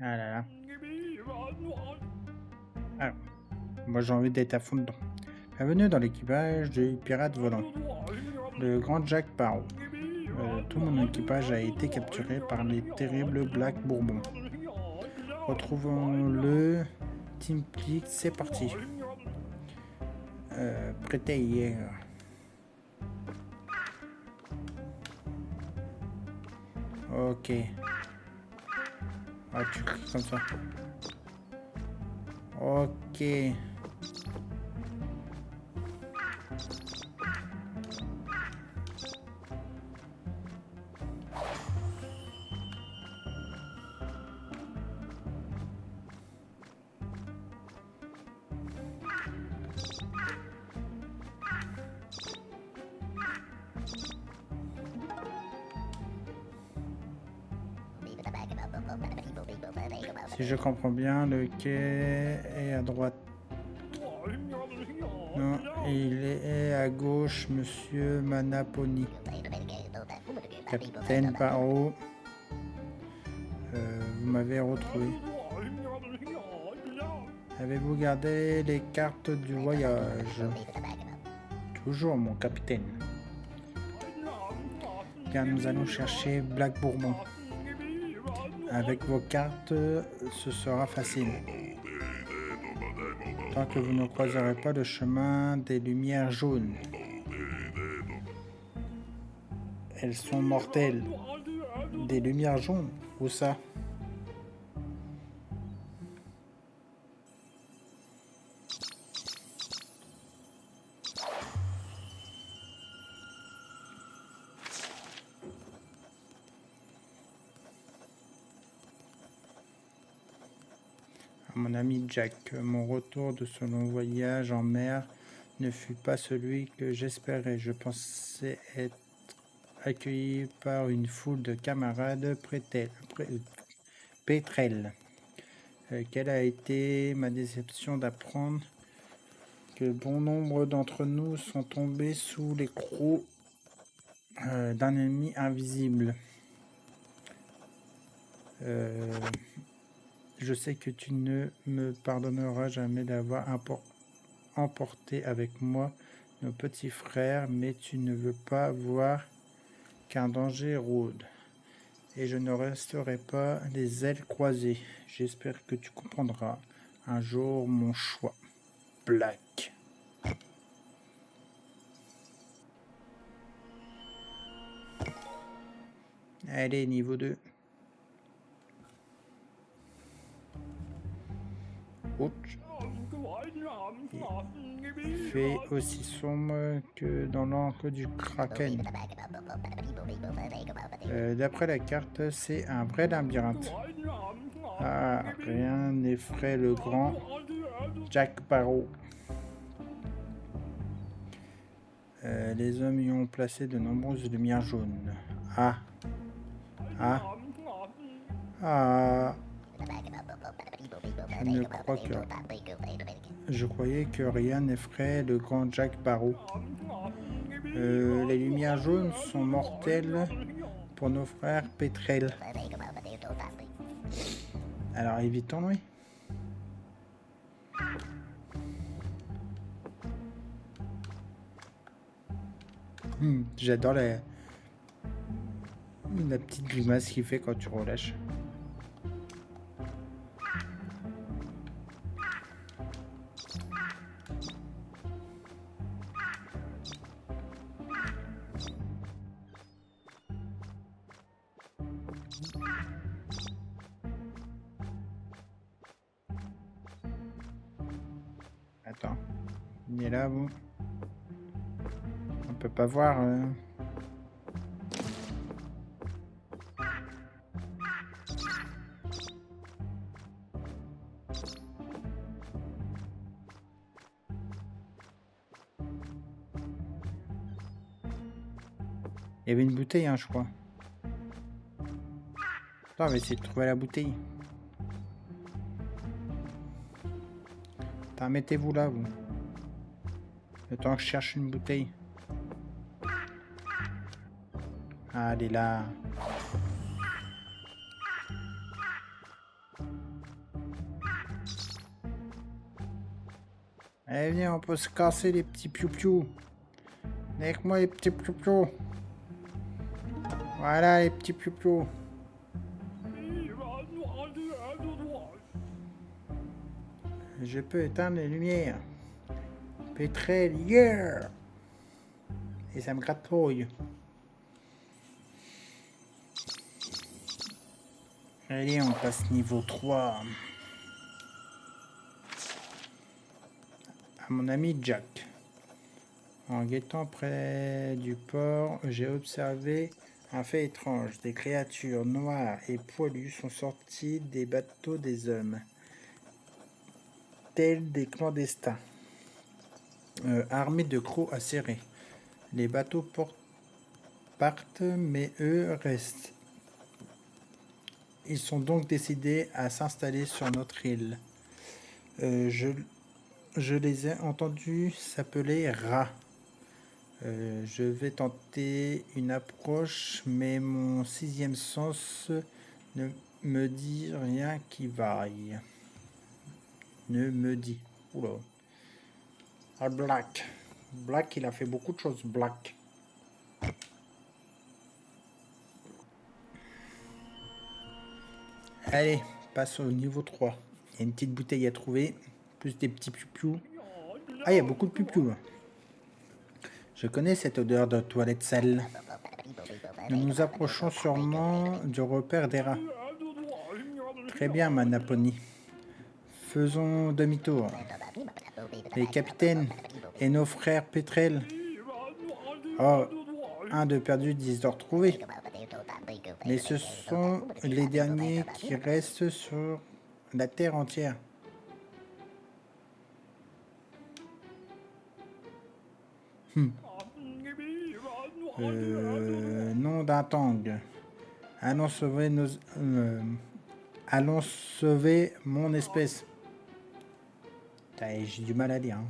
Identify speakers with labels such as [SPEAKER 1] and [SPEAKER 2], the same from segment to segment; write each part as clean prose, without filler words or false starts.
[SPEAKER 1] Ah là là. Alors, moi j'ai envie d'être à fond dedans. Bienvenue dans l'équipage du pirate volant, le grand Jack Sparrow. Tout mon équipage a été capturé par les terribles Black Bourbons. Retrouvons-le. Team Plick, c'est parti. Prêtez hier. Ok. Ah, tu cliques comme ça. Ok. Si je comprends bien, le quai est à droite. Non, il est à gauche, monsieur Manaponi. Capitaine Barrow, vous m'avez retrouvé. Avez-vous gardé les cartes du voyage? Toujours, mon capitaine. Car nous allons chercher Black Bourbon. Avec vos cartes, ce sera facile. Tant que vous ne croiserez pas le chemin des lumières jaunes. Elles sont mortelles. Des lumières jaunes? Où ça? Mon ami Jack, mon retour de ce long voyage en mer ne fut pas celui que j'espérais. Je pensais être accueilli par une foule de camarades pétrels. Quelle a été ma déception d'apprendre que bon nombre d'entre nous sont tombés sous les crocs d'un ennemi invisible. Je sais que tu ne me pardonneras jamais d'avoir emporté avec moi nos petits frères, mais tu ne veux pas voir qu'un danger rôde. Et je ne resterai pas les ailes croisées. J'espère que tu comprendras un jour mon choix. Black. Allez, niveau 2. Ouch. Il fait aussi sombre que dans l'encre du Kraken. D'après la carte, c'est un vrai labyrinthe. Ah, rien n'effraie le grand Jack Sparrow. Les hommes y ont placé de nombreuses lumières jaunes. Ah. Ah. Ah. Je croyais que rien n'effraie le grand Jack Sparrow. Les lumières jaunes sont mortelles pour nos frères pétrels. Alors évitons-les. J'adore la petite grimace qu'il fait quand tu relâches. Attends, il est là, vous. On peut pas voir. Il y avait une bouteille, hein, je crois. Attends, on va essayer de trouver la bouteille. Attends, mettez-vous là, vous. Le temps que je cherche une bouteille. Ah, elle est là. Allez, viens, on peut se casser les petits piou-piou. Avec moi, les petits piou-piou. Voilà, les petits piou-piou. Je peux éteindre les lumières. Pétrel, yeah! Et ça me gratouille. Allez, on passe niveau 3. À mon ami Jack. En guettant près du port, j'ai observé un fait étrange. Des créatures noires et poilues sont sorties des bateaux des hommes, tels des clandestins, armés de crocs acérés. Les bateaux partent, mais eux restent. Ils sont donc décidés à s'installer sur notre île. Je les ai entendus s'appeler rats. Je vais tenter une approche, mais mon sixième sens ne me dit rien qui vaille. Ne me dit. Oula. Ah, Black. Black, il a fait beaucoup de choses, Black. Allez, passe au niveau 3. Il y a une petite bouteille à trouver, plus des petits piou-piou. Ah, il y a beaucoup de piou-piou. Je connais cette odeur de toilette sale. Nous nous approchons sûrement du repère des rats. Très bien, ma Naponie. Faisons demi-tour. Les capitaines et nos frères pétrels. Oh, un de perdu, 10 de retrouvé. Mais ce sont les derniers qui restent sur la terre entière. Nom d'un tang. Allons sauver allons sauver mon espèce. J'ai du mal à lire. Hein.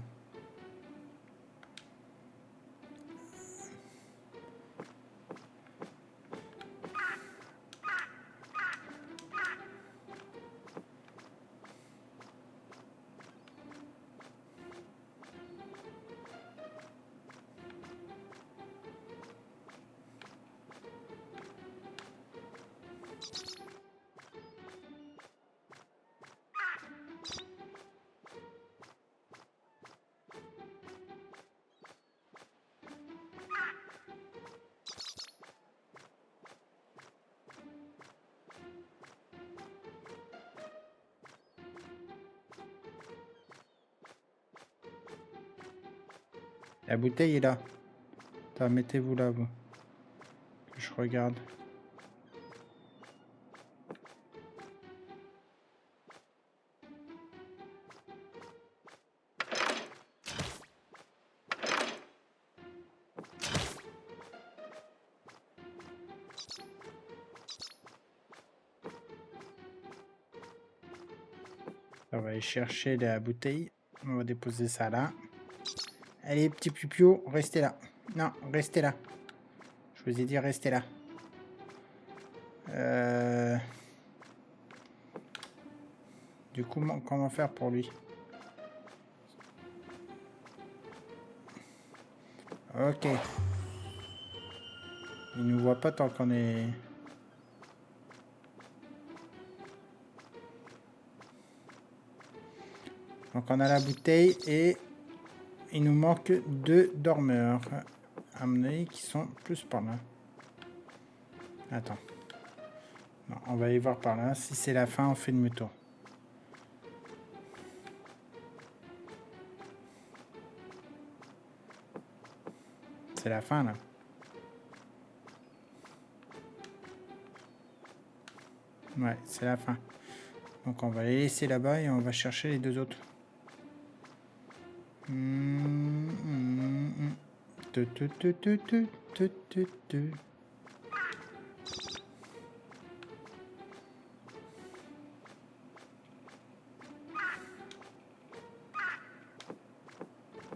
[SPEAKER 1] La bouteille est là. Attends, mettez-vous là, vous. Je regarde. On va aller chercher la bouteille. On va déposer ça là. Allez, petit pupio, restez là. Non, restez là. Je vous ai dit, restez là. Du coup, comment faire pour lui? Ok. Il nous voit pas tant qu'on est... Donc on a la bouteille et il nous manque 2 dormeurs. À mon avis, qui sont plus par là. Attends. Non, on va aller voir par là. Si c'est la fin, on fait demi-tour. C'est la fin là. Ouais, c'est la fin. Donc on va les laisser là-bas et on va chercher les 2 autres.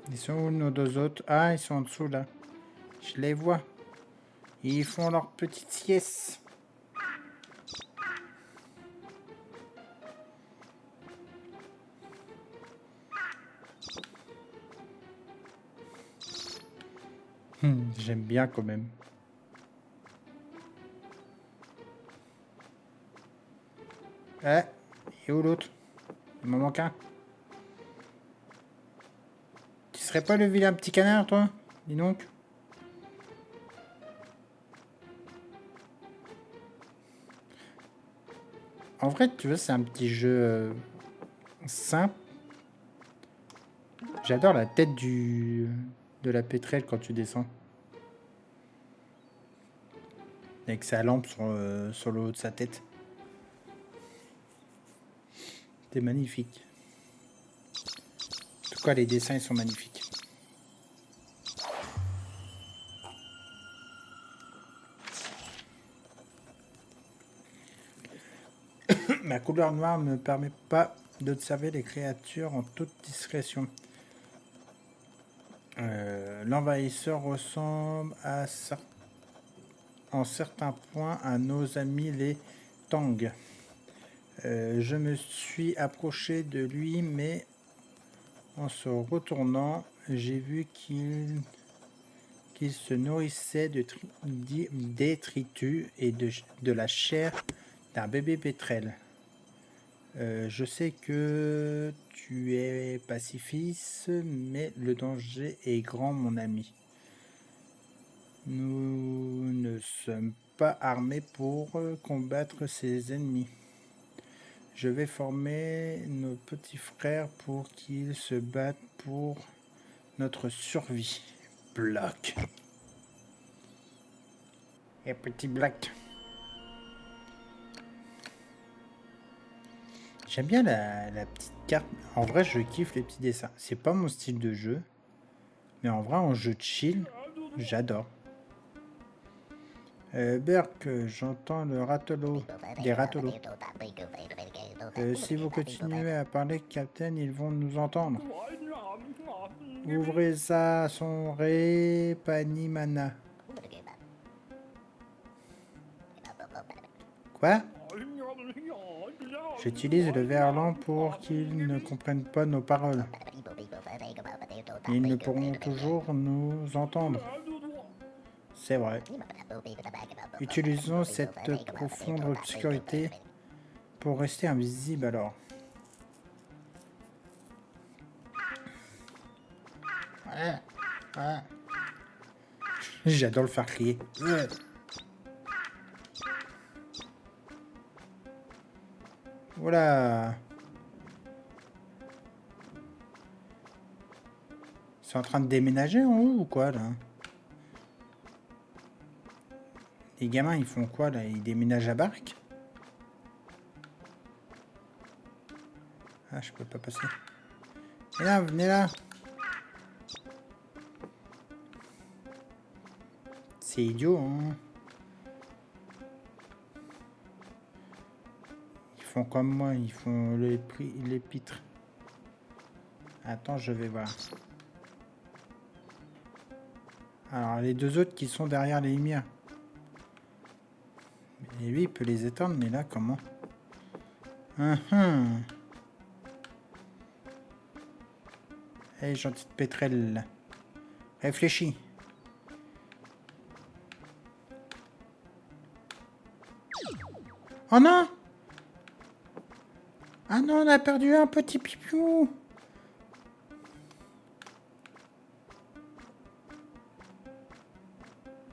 [SPEAKER 1] Ils sont où nos 2 autres? Ah, ils sont en dessous là. Je les vois. Ils font leur petite sieste. J'aime bien quand même. Eh, et où l'autre? Il m'en manque un. Tu serais pas le vilain petit canard, toi? Dis donc. En vrai, tu vois, c'est un petit jeu simple. J'adore la tête de la pétrelle quand tu descends. Avec sa lampe sur le haut de sa tête. C'est magnifique. En tout cas, les dessins, ils sont magnifiques. Ma couleur noire ne me permet pas d'observer les créatures en toute discrétion. L'envahisseur ressemble en certains points à nos amis les Tang. Je me suis approché de lui, mais en se retournant, j'ai vu qu'il se nourrissait de détritus et de la chair d'un bébé pétrel. Je sais que tu es pacifiste, mais le danger est grand, mon ami. Nous ne sommes pas armés pour combattre ces ennemis. Je vais former nos petits frères pour qu'ils se battent pour notre survie. Bloc. Et petit Black. J'aime bien la petite carte. En vrai, je kiffe les petits dessins. C'est pas mon style de jeu. Mais en vrai, en jeu de chill, j'adore. Burke, j'entends le ratelot. Des ratelots. Si vous continuez à parler, Captain, ils vont nous entendre. Ouvrez ça, son ré, panimana. Quoi? J'utilise le verlan pour qu'ils ne comprennent pas nos paroles. Ils ne pourront toujours nous entendre. C'est vrai. Utilisons cette profonde obscurité pour rester invisible alors. J'adore le faire crier. Voilà. Ils sont en train de déménager en haut ou quoi là? Les gamins ils font quoi là? Ils déménagent à barque? Ah, je peux pas passer. Et là, venez là. C'est idiot, hein. Ils font comme moi, ils font les pitres. Attends, je vais voir. Alors, les deux autres qui sont derrière les lumières. Et lui, il peut les éteindre, mais là, comment? Hey, gentille pétrelle. Réfléchis. Oh non! Ah non, on a perdu un petit pipiou!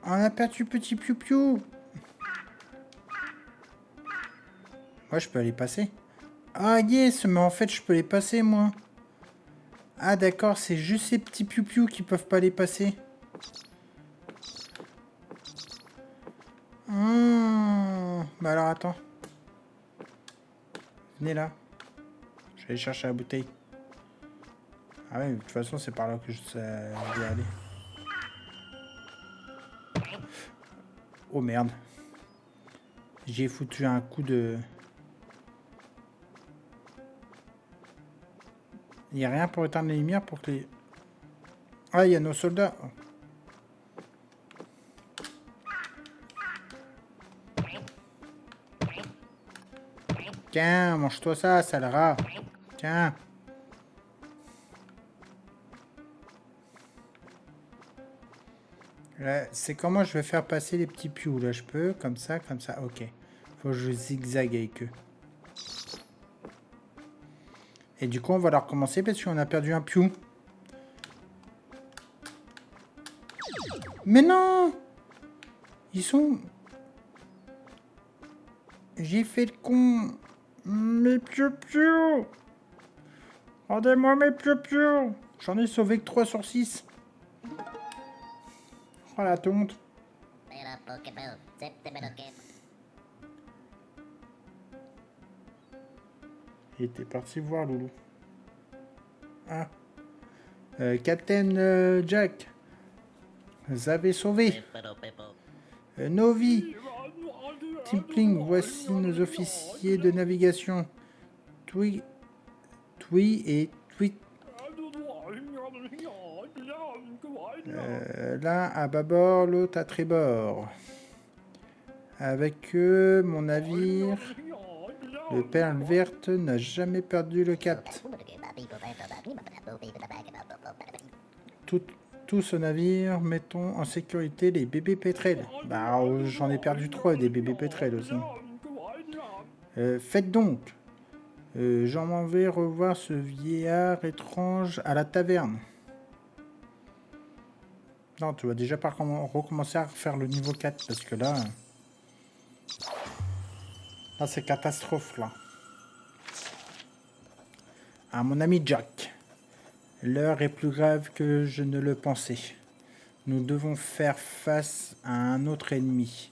[SPEAKER 1] On a perdu petit piou-piou! Moi, je peux aller passer. Ah yes, mais en fait, je peux les passer, moi. Ah d'accord, c'est juste ces petits piou-piou qui peuvent pas les passer. Bah alors, attends. Venez là. Je vais aller chercher la bouteille. Ah ouais, de toute façon, c'est par là que je vais aller. Oh merde. J'ai foutu un coup de... Il n'y a rien pour éteindre les lumières pour que les... Ah, il y a nos soldats. Tiens, mange-toi ça, sale rat. Tiens. C'est comment je vais faire passer les petits pious. Là, je peux, comme ça, ok. Faut que je zigzague avec eux. Et du coup, on va la recommencer parce qu'on a perdu un piou. Mais non! Ils sont... J'ai fait le con. Mes piou-piou! Rendez-moi mes piou-piou! J'en ai sauvé que 3 sur 6. Oh la tonte. Il était parti voir Loulou. Ah. Captain Jack. Vous avez sauvé. Novi. Timpling, voici nos officiers de navigation. Twi et Tweet. L'un à bâbord, l'autre à tribord. Avec eux, mon navire, le Perle Verte, n'a jamais perdu le cap. Tout ce navire, mettons en sécurité les bébés pétrels. Bah, j'en ai perdu 3 des bébés pétrels aussi. Faites donc. J'en m'en vais revoir ce vieillard étrange à la taverne. Non, tu vas déjà pas recommencer à refaire le niveau 4 parce que là... Là, c'est catastrophe, là. À mon ami Jack. L'heure est plus grave que je ne le pensais. Nous devons faire face à un autre ennemi.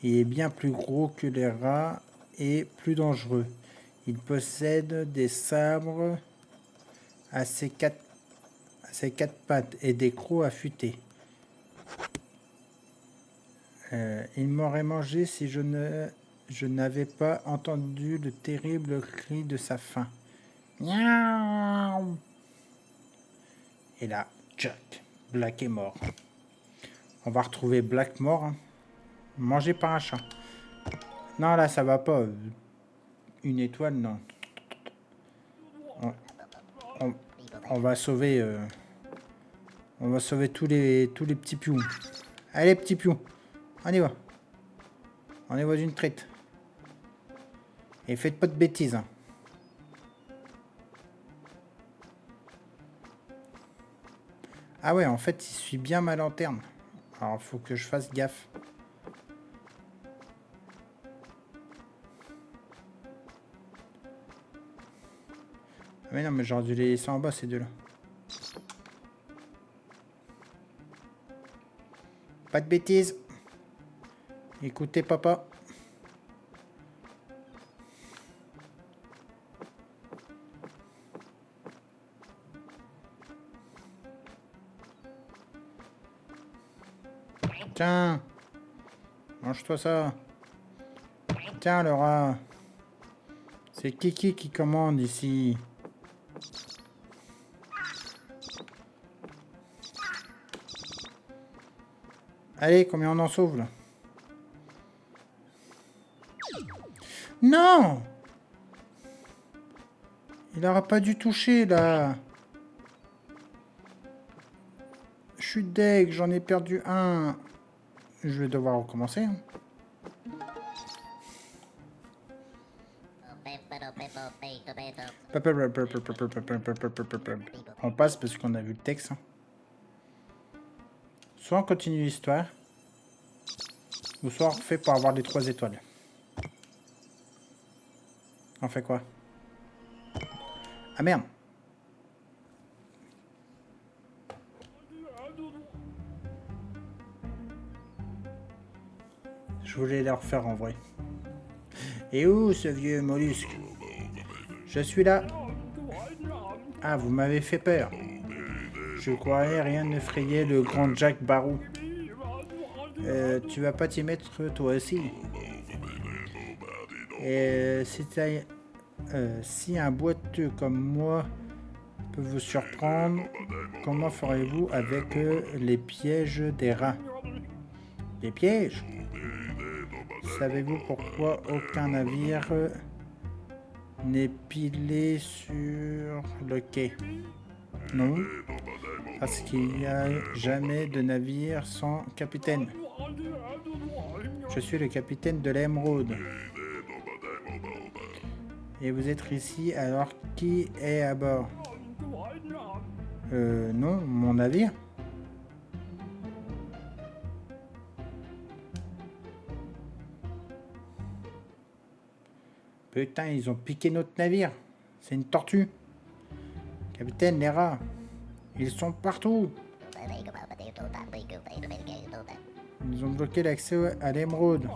[SPEAKER 1] Il est bien plus gros que les rats et plus dangereux. Il possède des sabres à ses quatre pattes et des crocs affûtés. Il m'aurait mangé si je n'avais pas entendu le terrible cri de sa faim. Miaou! Et là, Jack, Black est mort. On va retrouver Black mort. Hein. Mangé par un chat. Non, là, ça va pas. Une étoile, non. On va sauver... on va sauver tous les petits pious. Allez, petits pious. On y va. On y va d'une traite. Et faites pas de bêtises. Hein. Ah ouais, en fait, il suit bien ma lanterne. Alors, faut que je fasse gaffe. Ah mais non, mais j'aurais dû les laisser en bas, ces deux-là. Pas de bêtises. Écoutez, papa. Tiens. Mange-toi ça. Tiens, le rat. C'est Kiki qui commande ici. Allez, combien on en sauve, là? Non! Il n'aura pas dû toucher, là. Je suis deg, j'en ai perdu un. Je vais devoir recommencer. Hein. On passe parce qu'on a vu le texte. Hein. Soit on continue l'histoire, ou soit on refait pour avoir les 3 étoiles. On fait quoi? Ah merde! Je voulais les refaire en vrai. Et où ce vieux mollusque? Je suis là. Ah, vous m'avez fait peur. Je croyais rien n'effrayait le grand Jack Barou. Tu vas pas t'y mettre toi aussi. Et si un boiteux comme moi peut vous surprendre, comment ferez-vous avec les pièges des rats? Les pièges? Savez-vous pourquoi aucun navire n'est pilé sur le quai? Non. Parce qu'il n'y a jamais de navire sans capitaine. Je suis le capitaine de l'Emeraude. Et vous êtes ici, alors qui est à bord? Non, mon navire. Putain, ils ont piqué notre navire. C'est une tortue. Capitaine, les rats. Ils sont partout. Ils ont bloqué l'accès à l'émeraude.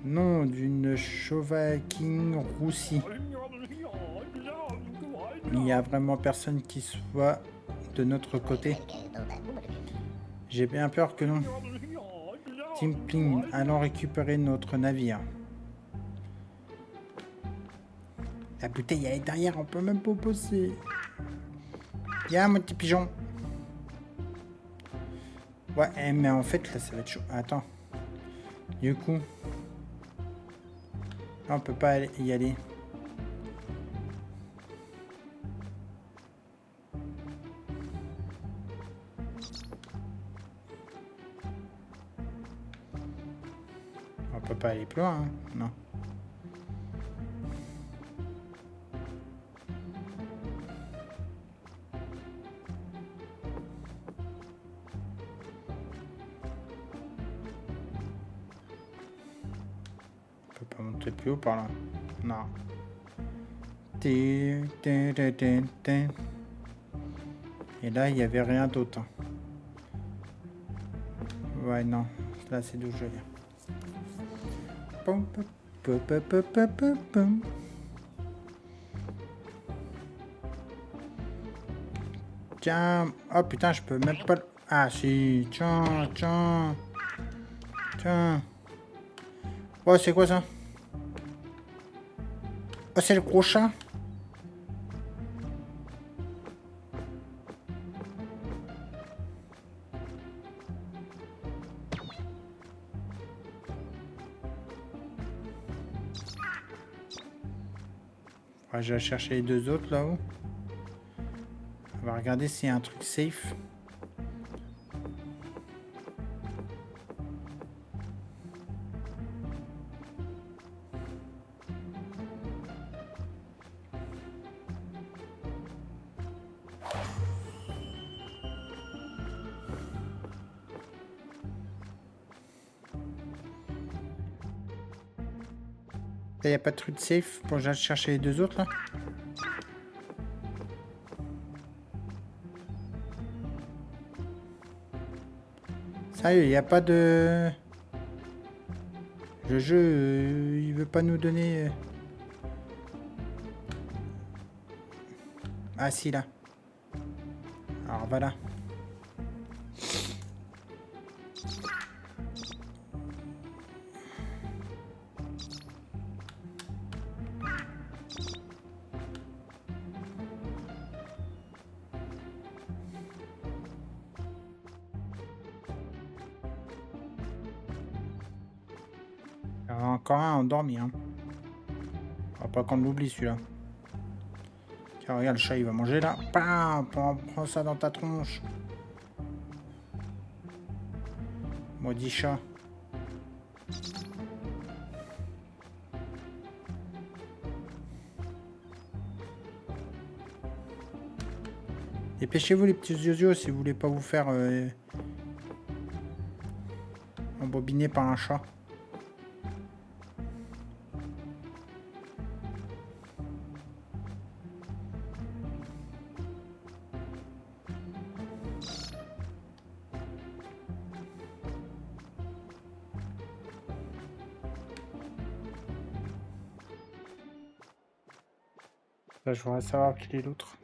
[SPEAKER 1] Non, d'une chauvaquine roussie. Il n'y a vraiment personne qui soit de notre côté. J'ai bien peur que non. Timpling, allons récupérer notre navire. La bouteille elle est derrière, on peut même pas passer. Viens mon petit pigeon. Ouais, mais en fait là ça va être chaud. Attends. Du coup. Là, on peut pas y aller. On peut pas aller plus loin, hein. Non. On peut pas monter plus haut par là. Non. Et là, il n'y avait rien d'autre. Hein. Ouais, non. Là, c'est d'où je viens. Tiens. Oh putain, je peux même pas... Ah si. Tiens, tiens. Tiens. Oh, c'est quoi ça? Oh, c'est le gros chat. Ouais, je vais chercher les deux autres là-haut. On va regarder s'il y a un truc safe. Il n'y a pas de truc safe pour que j'aille chercher les deux autres là. Sérieux, il n'y a pas de... Le jeu, il veut pas nous donner... Ah si, là. Alors voilà. Il y en a encore un endormi, hein. Faut pas qu'on l'oublie celui-là. Tiens, regarde, le chat, il va manger là. Pam, prends ça dans ta tronche. Maudit chat. Dépêchez-vous les petits yeux si vous voulez pas vous faire embobiner par un chat. Là, je voudrais savoir quel est l'autre.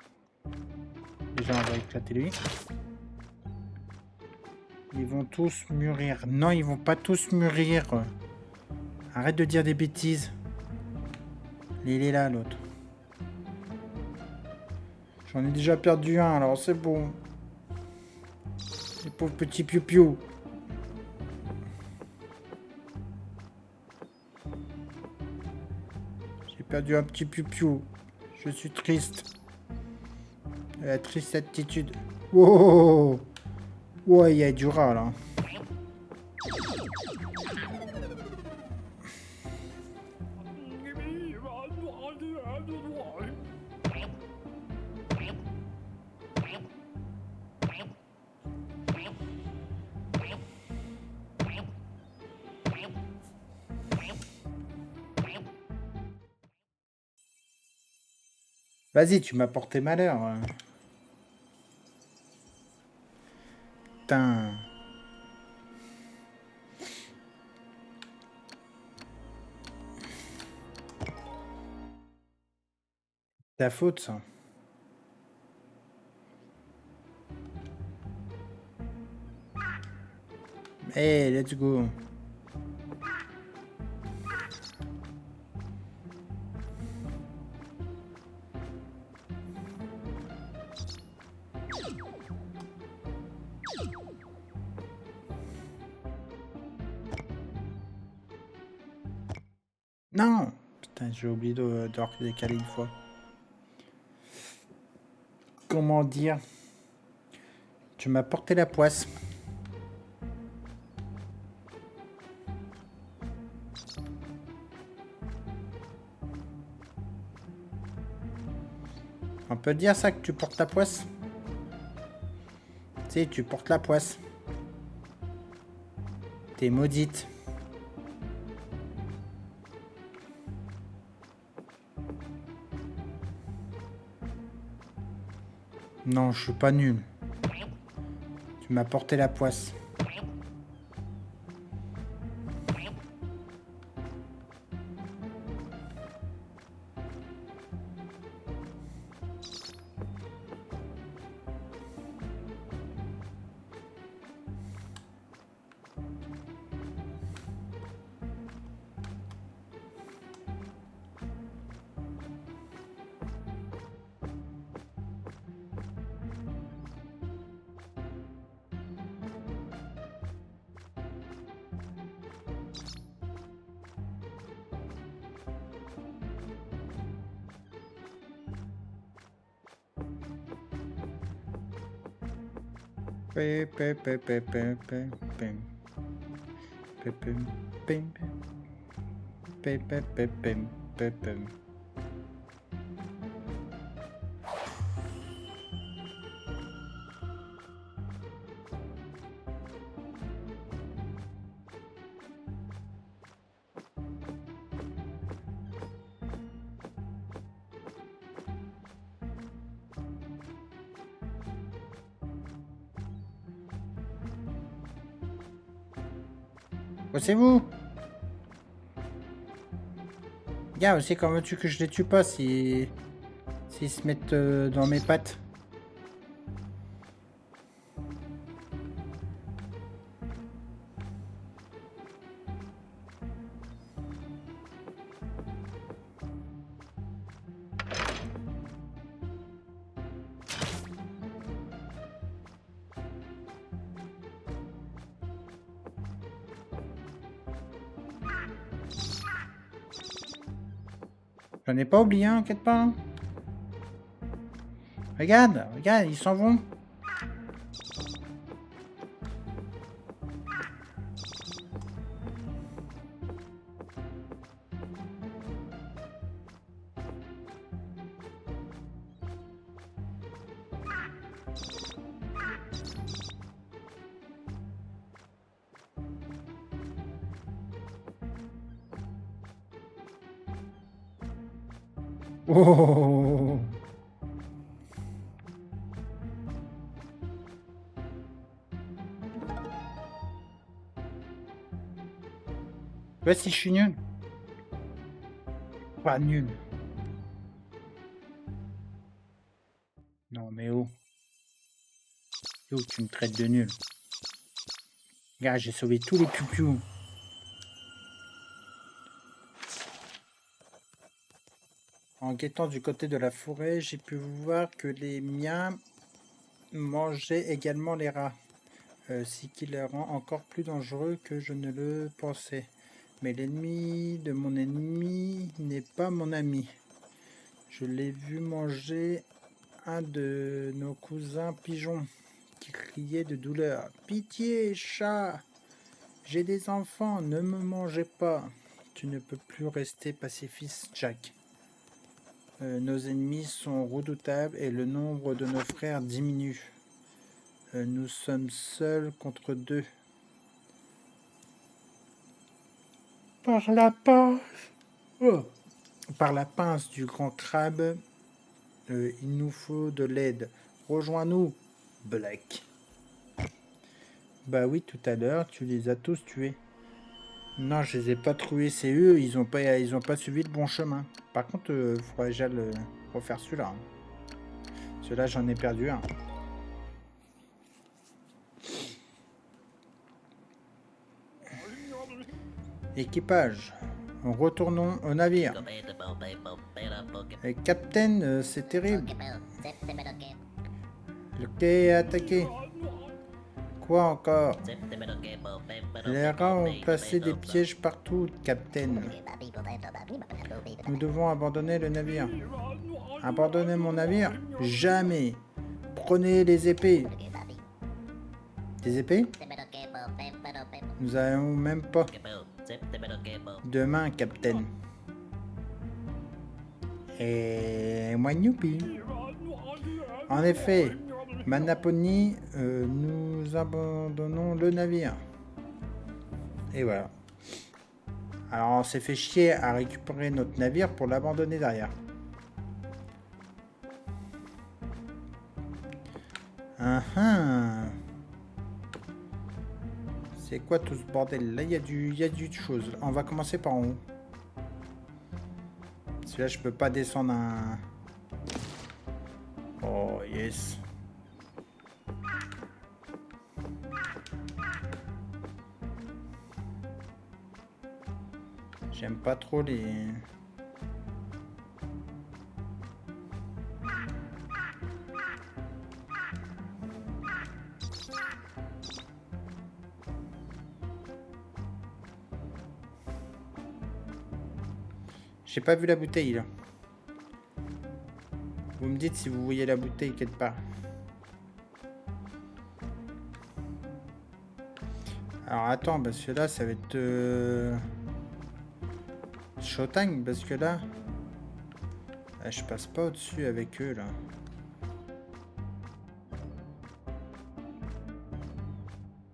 [SPEAKER 1] Déjà, on va éclater lui. Ils vont tous mûrir. Non, ils vont pas tous mûrir. Arrête de dire des bêtises. Il est là, l'autre. J'en ai déjà perdu un, alors c'est bon. Les pauvres petits piou-piou. J'ai perdu un petit piou-piou. Je suis triste. La triste attitude. Wow. Ouais, il y a du rat là. Vas-y, tu m'as porté malheur. Putain. Ta faute, ça. Hey, let's go. Non. Putain, j'ai oublié de décaler une fois. Comment dire? Tu m'as porté la poisse. On peut dire ça, que tu portes la poisse? Tu sais, tu portes la poisse. T'es maudite. Non, je suis pas nul. Tu m'as porté la poisse. Oh, c'est vous? Gars, aussi, comment veux-tu que je les tue pas si... s'ils se mettent dans mes pattes? J'en ai pas oublié, hein, inquiète pas. Hein. Regarde, regarde, ils s'en vont. Oh! Ouais, si je suis nul. Pas nul. Non, mais oh. Oh, tu me traites de nul. Regarde, j'ai sauvé tous les pupious. En guettant du côté de la forêt, j'ai pu voir que les miens mangeaient également les rats. Ce qui les rend encore plus dangereux que je ne le pensais. Mais l'ennemi de mon ennemi n'est pas mon ami. Je l'ai vu manger un de nos cousins pigeons qui criait de douleur. « Pitié, chat! J'ai des enfants, ne me mangez pas! Tu ne peux plus rester pacifiste, Jack. Nos ennemis sont redoutables et le nombre de nos frères diminue. Nous sommes seuls contre 2. Par la pince, par la pince du grand crabe, il nous faut de l'aide. Rejoins-nous, Black. » Bah oui, tout à l'heure, tu les as tous tués. Non, je les ai pas trouvés, c'est eux, ils ont pas suivi le bon chemin. Par contre, faudrait déjà le refaire celui-là. Celui-là, j'en ai perdu un. Équipage, retournons au navire. Capitaine, c'est terrible. Le quai est attaqué. Quoi encore? Les rats ont placé des pièges partout, Capitaine. Nous devons abandonner le navire. Abandonner mon navire? Jamais. Prenez les épées. Des épées? Nous n'avons même pas. Demain, Capitaine. Et moi, youpi. En effet, Manaponi, nous abandonnons le navire. Et voilà. Alors, on s'est fait chier à récupérer notre navire pour l'abandonner derrière. C'est quoi tout ce bordel là? Il y a du chose. On va commencer par en haut. Celui-là, je peux pas descendre un... Oh, yes. J'aime pas trop les... J'ai pas vu la bouteille là. Vous me dites si vous voyez la bouteille quelque part. Alors attends, parce que là ça va être Showtime, parce que là je passe pas au-dessus avec eux là.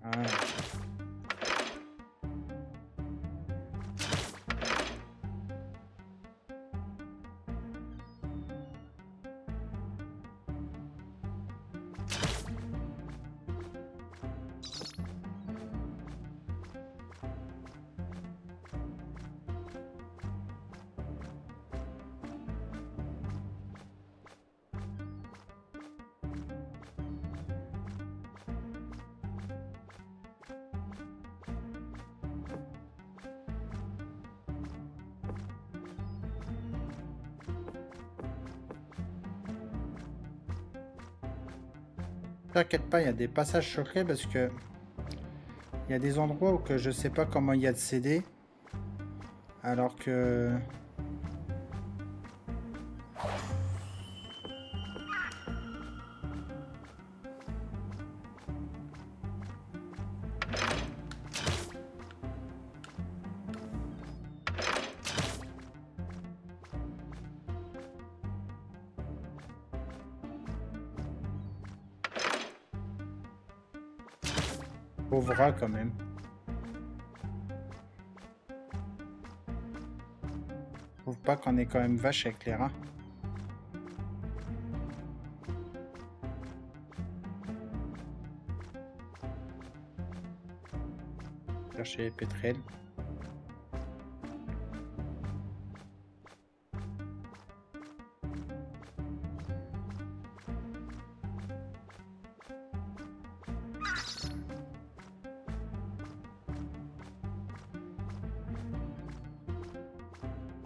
[SPEAKER 1] Voilà. T'inquiète pas, il y a des passages secrets parce que il y a des endroits où que je sais pas comment y accéder. Alors que... Pauvre rat quand même. Trouve pas qu'on est quand même vache avec les rats. Chercher les pétrels.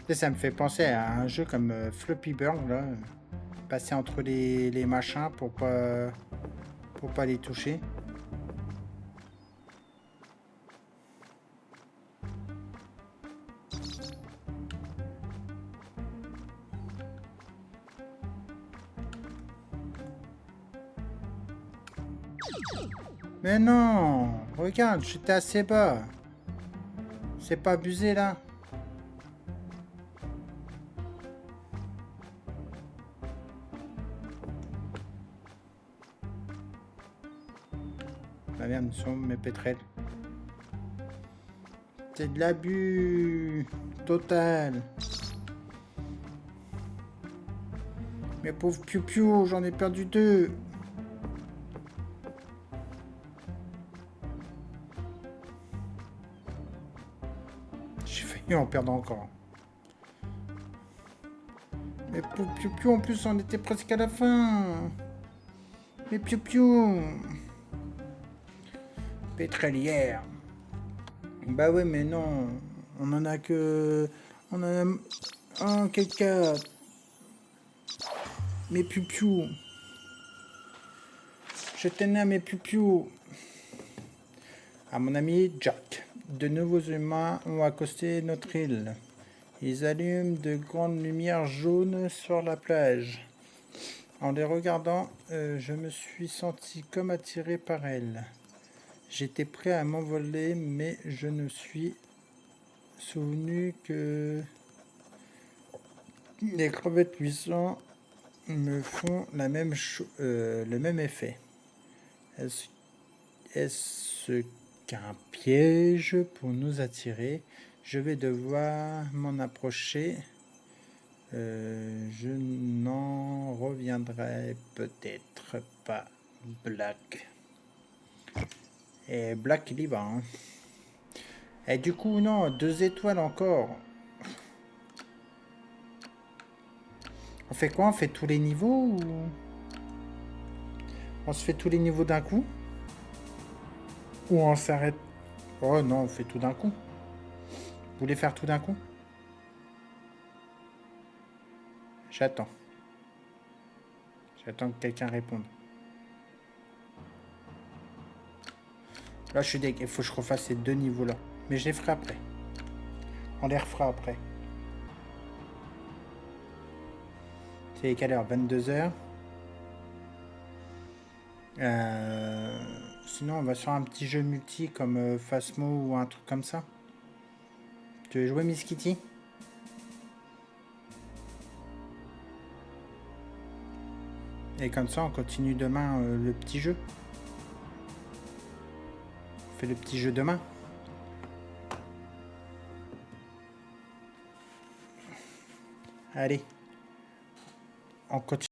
[SPEAKER 1] Et ça me fait penser à un jeu comme Flappy Bird, là. Passer entre les machins pour pas les toucher. Mais non! Regarde, j'étais assez bas. C'est pas abusé, là? Bah merde, sont mes pétrels. C'est de l'abus total. Mes pauvres piou-piou, j'en ai perdu 2. J'ai failli en perdre encore. Mes pauvres piou-piou, en plus, on était presque à la fin. Mes piou-piou. Pétrolière. Bah ouais, mais non. On en a que... On en a... Un, quelqu'un... Mes piou-piou. Je tenais à mes piou-piou. À mon ami Jack. De nouveaux humains ont accosté notre île. Ils allument de grandes lumières jaunes sur la plage. En les regardant, je me suis senti comme attiré par elles. J'étais prêt à m'envoler, mais je me suis souvenu que les crevettes puissantes me font le même effet. Est-ce qu'un piège pour nous attirer? Je vais devoir m'en approcher. Je n'en reviendrai peut-être pas. Black. Et Black, il y va. Hein. Et du coup, non, 2 étoiles encore. On fait quoi? On fait tous les niveaux ou... On se fait tous les niveaux d'un coup? Ou on s'arrête? Oh non, on fait tout d'un coup. Vous voulez faire tout d'un coup? J'attends. J'attends que quelqu'un réponde. Là, je suis deg. Il faut que je refasse ces 2 niveaux-là. Mais je les ferai après. On les refera après. C'est quelle heure? 22h. Sinon, on va sur un petit jeu multi comme Phasmo ou un truc comme ça. Tu veux jouer, Miss Kitty? Et comme ça, on continue demain le petit jeu. On fait le petit jeu demain. Allez. On continue.